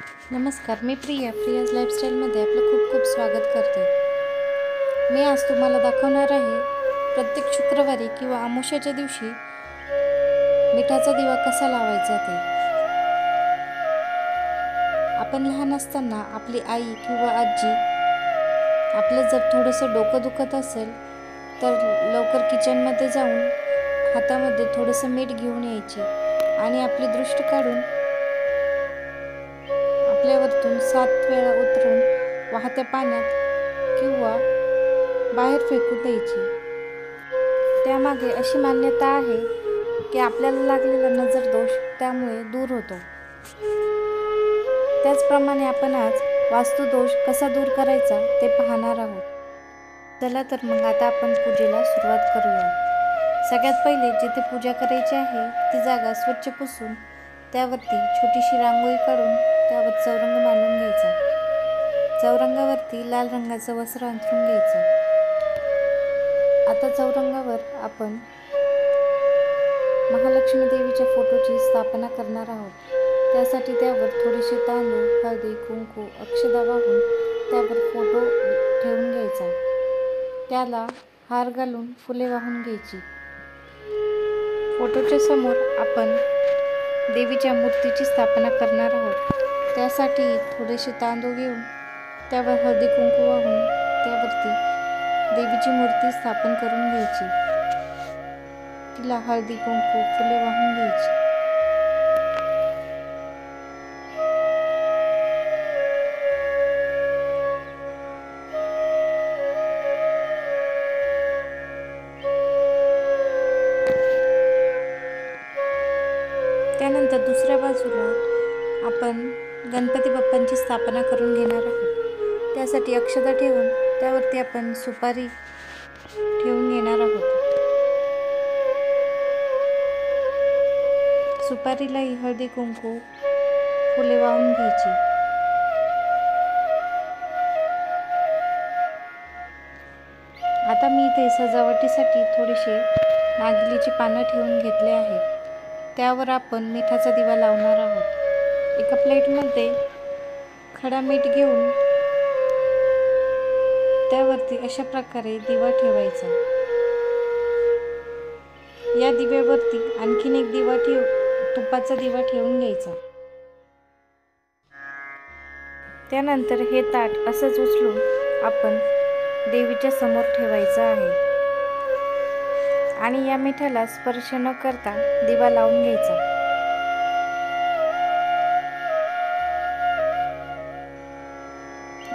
नमस्कार, मी प्रियाज लाईफस्टाईलमध्ये आपलं खूप खूप स्वागत करते. मी आज तुम्हाला दाखवणार आहे प्रत्येक शुक्रवारी किंवा अमावस्येच्या दिवशी मिठाचा दिवा कसा लावायचा ते. आपण लहान असताना आपली आई किंवा आजी आपलं जर थोडंसं डोकं दुखत असेल तर लवकर किचनमध्ये जाऊन हातामध्ये थोडंसं मीठ घेऊन यायची आणि आपली दृष्ट काढून आपल्यावरतून 7 वेळा उतरून वाहत्या पाण्यात किंवा बाहेर फेकून द्यायची. त्यामागे अशी मान्यता आहे की आपल्याला लागलेला नजर दोष त्यामुळे दूर होतो. त्याचप्रमाणे आपण आज वास्तुदोष कसा दूर करायचा ते पाहणार आहोत. चला तर मग आता आपण पूजेला सुरुवात करूया. सगळ्यात पहिले जिथे पूजा करायची आहे ती जागा स्वच्छ पुसून त्यावरती छोटीशी रांगोळी काढून त्यावर चौरंग मांडून घ्यायचा. चौरंगावरती लाल रंगाचं वस्त्र अंथरून घ्यायचं. आता चौरंगावर आपण महालक्ष्मी देवीच्या फोटोची स्थापना करणार आहोत. त्यासाठी त्यावर थोडेसे तांदूळ, हळदी, कुंकू, अक्षता वाहून त्यावर फोटो ठेवून घ्यायचा. त्याला हार घालून फुले वाहून घ्यायची. फोटोच्या समोर आपण देवीच्या मूर्तीची स्थापना करणार आहोत. त्यासाठी थोडेसे तांदूळ घेऊन त्यावर हळदी कुंकू वाहून त्यावरती देवीची मूर्ती स्थापन करून घ्यायची. तिला हळदी कुंकू फुले वाहून घ्यायची. त्यानंतर दुसऱ्या बाजूला आपण गणपती बाप्पांची स्थापना करून घेणार आहोत. त्यासाठी अक्षता ठेवून त्यावरती आपण सुपारी ठेवून घेणार आहोत. सुपारीलाही हळदी कुंकू फुले वाहून घ्यायची. आता मी इथे सजावटीसाठी थोडेसे नागिलीची पानं ठेवून घेतले आहेत. त्यावर आपण मिठाचा दिवा लावणार आहोत. एका प्लेटमध्ये खडा मीठ घेऊन त्यावरती अशा प्रकारे दिवा ठेवायचा. या दिव्यावरती आणखीन एक दिवा तुपाचा दिवा ठेवून घ्यायचा. त्यानंतर हे ताट असंच उचलून आपण देवीच्या समोर ठेवायचं आहे आणि या मिठाला स्पर्श न करता दिवा लावून घ्यायचा.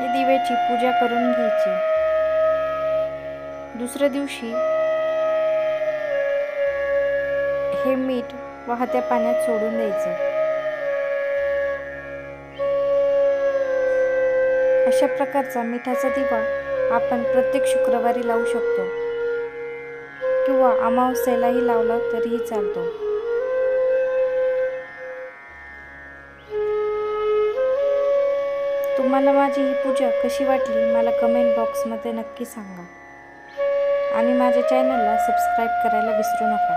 या दिव्याची पूजा करून घ्यायची. दुसऱ्या दिवशी हे मीठ वाहत्या पाण्यात सोडून द्यायचं. अशा प्रकारचा मिठाचा दिवा आपण प्रत्येक शुक्रवारी लावू शकतो किंवा अमावस्येलाही लावला तरीही चालतो. तुम्हाला माझी ही पूजा कशी वाटली मला कमेंट बॉक्समध्ये नक्की सांगा आणि माझ्या चॅनलला सबस्क्राईब करायला विसरू नका.